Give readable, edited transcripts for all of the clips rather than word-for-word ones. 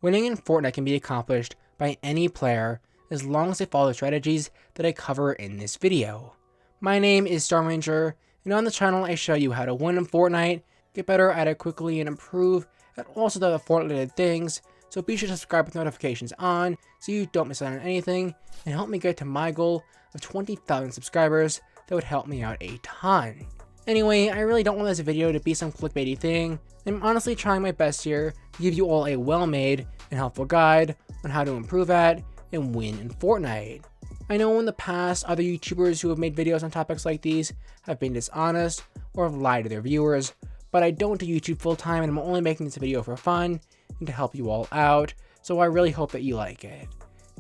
Winning in Fortnite can be accomplished by any player as long as they follow the strategies that I cover in this video. My name is Stormranger, and on the channel I show you how to win in Fortnite, get better at it quickly, and improve at all sorts of Fortnite related things, so be sure to subscribe with notifications on so you don't miss out on anything, and help me get to my goal of 20,000 subscribers. That would help me out a ton. Anyway, I really don't want this video to be some clickbaity thing. I'm honestly trying my best here to give you all a well-made and helpful guide on how to improve at and win in Fortnite. I know in the past, other YouTubers who have made videos on topics like these have been dishonest or have lied to their viewers, but I don't do YouTube full time and I'm only making this video for fun and to help you all out, so I really hope that you like it.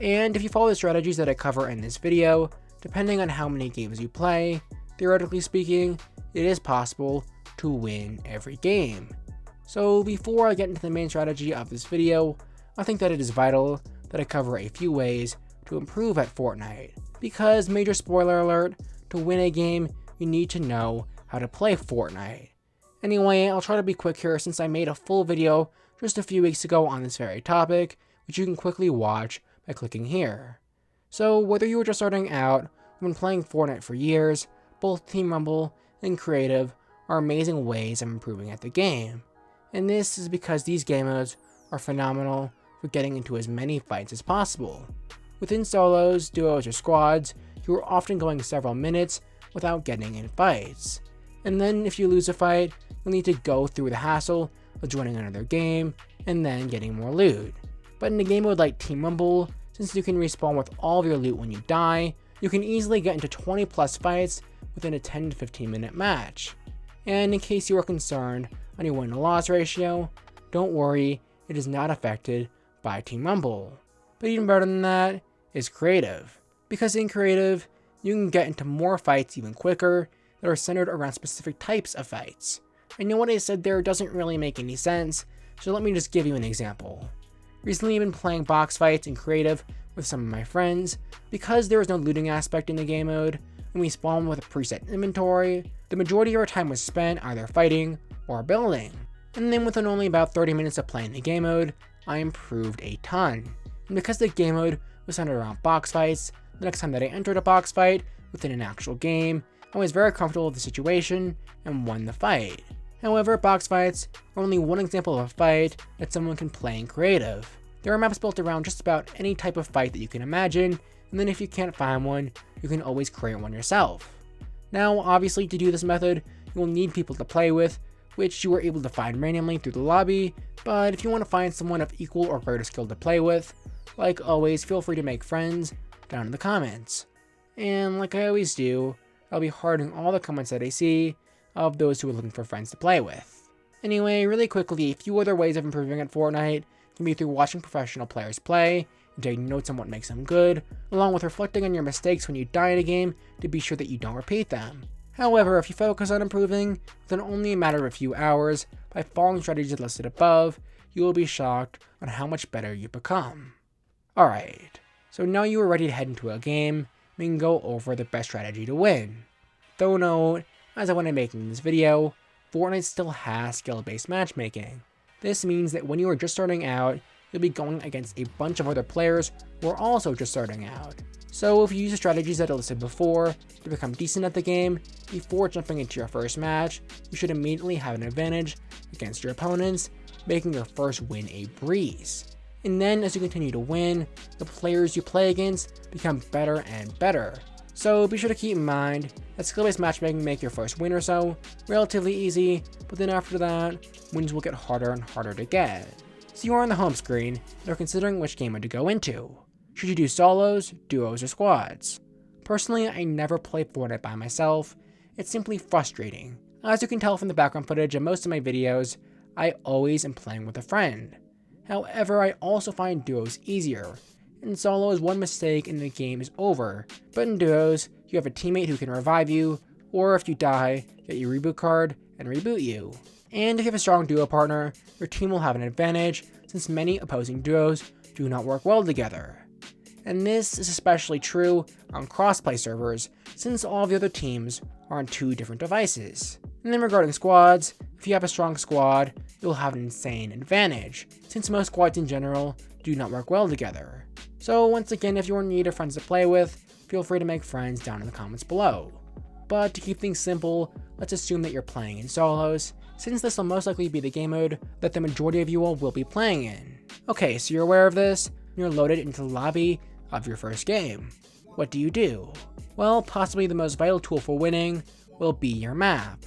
And if you follow the strategies that I cover in this video, depending on how many games you play, theoretically speaking, it is possible to win every game. So before I get into the main strategy of this video, I think that it is vital that I cover a few ways to improve at Fortnite. Because, major spoiler alert, to win a game, you need to know how to play Fortnite. Anyway, I'll try to be quick here since I made a full video just a few weeks ago on this very topic, which you can quickly watch by clicking here. So whether you were just starting out or been playing Fortnite for years, both Team Rumble and Creative are amazing ways of improving at the game. And this is because these game modes are phenomenal for getting into as many fights as possible. Within solos, duos, or squads, you are often going several minutes without getting in fights. And then if you lose a fight, you'll need to go through the hassle of joining another game and then getting more loot. But in a game mode like Team Rumble, since you can respawn with all of your loot when you die, you can easily get into 20 plus fights within a 10 to 15 minute match. And in case you are concerned on your win to loss ratio, don't worry, it is not affected by Team Rumble. But even better than that is Creative. Because in Creative, you can get into more fights even quicker that are centered around specific types of fights. I know what I said there doesn't really make any sense, so let me just give you an example. Recently I've been playing box fights in Creative with some of my friends. Because there is no looting aspect in the game mode, and we spawn with a preset inventory, the majority of our time was spent either fighting or building. And then within only about 30 minutes of playing the game mode, I improved a ton. And because the game mode was centered around box fights, the next time that I entered a box fight within an actual game, I was very comfortable with the situation and won the fight. However, box fights are only one example of a fight that someone can play in Creative. There are maps built around just about any type of fight that you can imagine, and then if you can't find one, you can always create one yourself. Now, obviously to do this method, you will need people to play with, which you are able to find randomly through the lobby, but if you want to find someone of equal or greater skill to play with, like always, feel free to make friends down in the comments. And like I always do, I'll be hearting all the comments that I see of those who are looking for friends to play with. Anyway, really quickly, a few other ways of improving at Fortnite can be through watching professional players play and taking notes on what makes them good, along with reflecting on your mistakes when you die in a game to be sure that you don't repeat them. However, if you focus on improving within only a matter of a few hours by following strategies listed above, you will be shocked on how much better you become. Alright, so now you are ready to head into a game, we can go over the best strategy to win. Though note, as I when I'm making this video, Fortnite still has skill-based matchmaking. This means that when you are just starting out, you'll be going against a bunch of other players who are also just starting out. So if you use the strategies that I listed before to become decent at the game, before jumping into your first match, you should immediately have an advantage against your opponents, making your first win a breeze. And then as you continue to win, the players you play against become better and better. So be sure to keep in mind that skill-based matchmaking make your first win or so relatively easy, but then after that, wins will get harder and harder to get. So you are on the home screen and are considering which game mode to go into. Should you do solos, duos, or squads? Personally, I never play Fortnite by myself. It's simply frustrating. As you can tell from the background footage of most of my videos, I always am playing with a friend. However, I also find duos easier. In solos, one mistake and the game is over, but in duos, you have a teammate who can revive you, or if you die, get your reboot card and reboot you. And if you have a strong duo partner, your team will have an advantage since many opposing duos do not work well together. And this is especially true on crossplay servers since all of the other teams are on two different devices. And then regarding squads, if you have a strong squad, you'll have an insane advantage, since most squads in general do not work well together. So once again, if you're in need of friends to play with, feel free to make friends down in the comments below. But to keep things simple, let's assume that you're playing in solos, since this will most likely be the game mode that the majority of you all will be playing in. Okay, so you're aware of this, and you're loaded into the lobby of your first game. What do? Well, possibly the most vital tool for winning will be your map.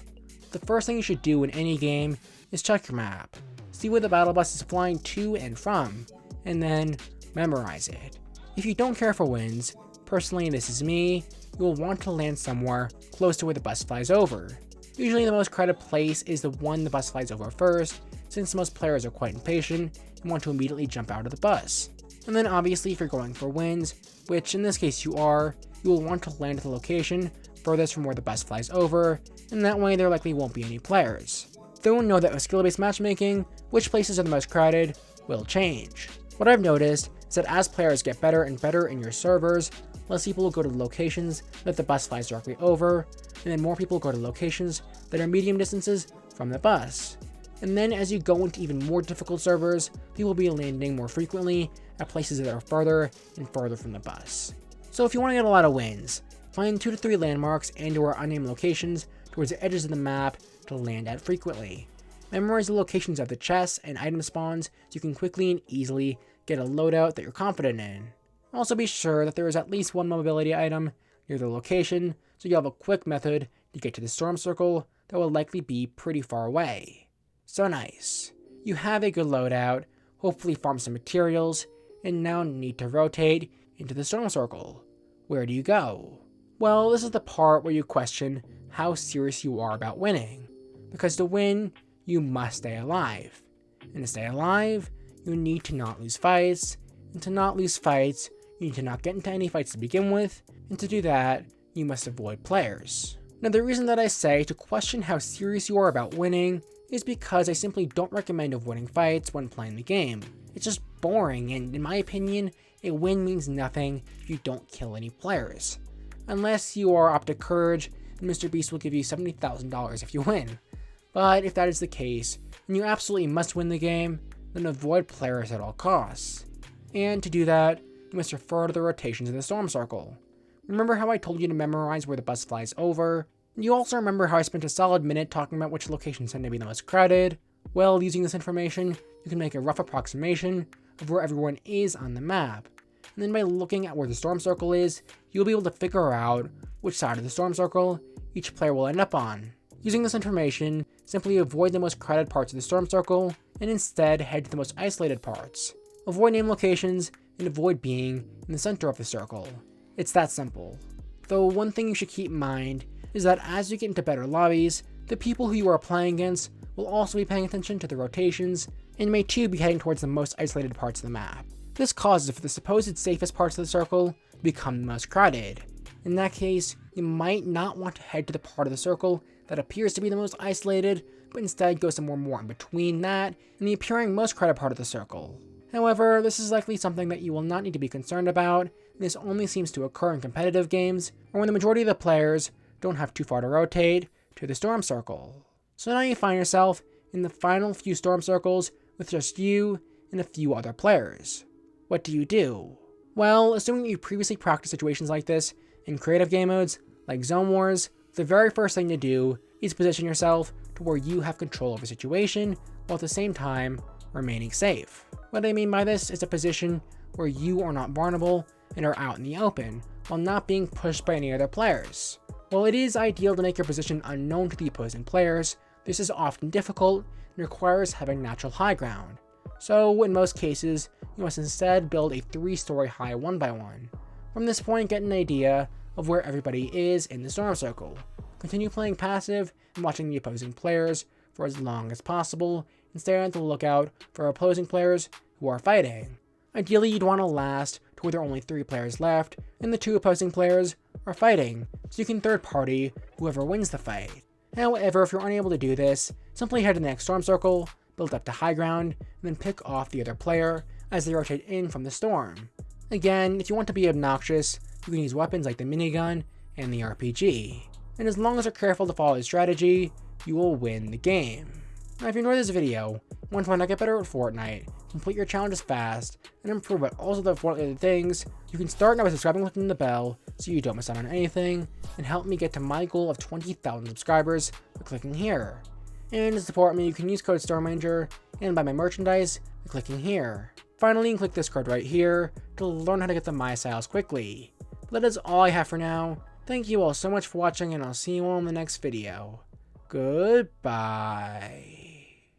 The first thing you should do in any game is check your map, see where the battle bus is flying to and from, and then memorize it. If you don't care for wins, personally this is me, you will want to land somewhere close to where the bus flies over. Usually the most crowded place is the one the bus flies over first, since most players are quite impatient and want to immediately jump out of the bus. And then obviously if you're going for wins, which in this case you are, you will want to land at the location furthest from where the bus flies over, and that way there likely won't be any players. Though know that with skill-based matchmaking, which places are the most crowded will change. What I've noticed is that as players get better and better in your servers, less people will go to the locations that the bus flies directly over, and then more people go to locations that are medium distances from the bus. And then as you go into even more difficult servers, people will be landing more frequently at places that are further and further from the bus. So if you want to get a lot of wins, find 2 to 3 landmarks and/or unnamed locations towards the edges of the map to land at frequently. Memorize the locations of the chests and item spawns so you can quickly and easily get a loadout that you're confident in. Also be sure that there is at least one mobility item near the location so you have a quick method to get to the storm circle that will likely be pretty far away. So nice. You have a good loadout, hopefully farm some materials, and now need to rotate into the storm circle. Where do you go? Well, this is the part where you question how serious you are about winning. Because to win, you must stay alive. And to stay alive, you need to not lose fights. And to not lose fights, you need to not get into any fights to begin with. And to do that, you must avoid players. Now the reason that I say to question how serious you are about winning is because I simply don't recommend avoiding fights when playing the game. It's just boring, and in my opinion, a win means nothing if you don't kill any players. Unless you are Optic Courage, and Mr. Beast will give you $70,000 if you win. But if that is the case, and you absolutely must win the game, then avoid players at all costs. And to do that, you must refer to the rotations in the storm circle. Remember how I told you to memorize where the bus flies over? You also remember how I spent a solid minute talking about which locations tend to be the most crowded? Well, using this information, you can make a rough approximation of where everyone is on the map. And then by looking at where the storm circle is, you'll be able to figure out which side of the storm circle each player will end up on. Using this information, simply avoid the most crowded parts of the storm circle, and instead head to the most isolated parts. Avoid named locations, and avoid being in the center of the circle. It's that simple. Though one thing you should keep in mind is that as you get into better lobbies, the people who you are playing against will also be paying attention to the rotations, and may too be heading towards the most isolated parts of the map. This causes for the supposed safest parts of the circle to become the most crowded. In that case, you might not want to head to the part of the circle that appears to be the most isolated, but instead go somewhere more in between that and the appearing most crowded part of the circle. However, this is likely something that you will not need to be concerned about, and this only seems to occur in competitive games, or when the majority of the players don't have too far to rotate to the storm circle. So now you find yourself in the final few storm circles with just you and a few other players. What do? Well, assuming that you previously practiced situations like this in creative game modes like Zone Wars, the very first thing to do is position yourself to where you have control of a situation while at the same time remaining safe. What I mean by this is a position where you are not vulnerable and are out in the open while not being pushed by any other players. While it is ideal to make your position unknown to the opposing players, this is often difficult and requires having natural high ground. So in most cases, you must instead build a 3-story high 1x1. From this point, get an idea of where everybody is in the storm circle. Continue playing passive and watching the opposing players for as long as possible, and stay on the lookout for opposing players who are fighting. Ideally, you'd want to last to where there are only 3 players left, and the 2 opposing players are fighting, so you can third party whoever wins the fight. However, if you're unable to do this, simply head to the next storm circle, build up to high ground, and then pick off the other player as they rotate in from the storm. Again, if you want to be obnoxious, you can use weapons like the minigun and the RPG. And as long as you're careful to follow the strategy, you will win the game. Now if you enjoyed this video, want to get better at Fortnite, complete your challenges fast, and improve at all of the Fortnite things, you can start now by subscribing and clicking the bell so you don't miss out on anything, and help me get to my goal of 20,000 subscribers by clicking here. And to support me, you can use code StormRanger and buy my merchandise by clicking here. Finally, click this card right here to learn how to get the My Styles quickly. But that is all I have for now. Thank you all so much for watching, and I'll see you all in the next video. Goodbye.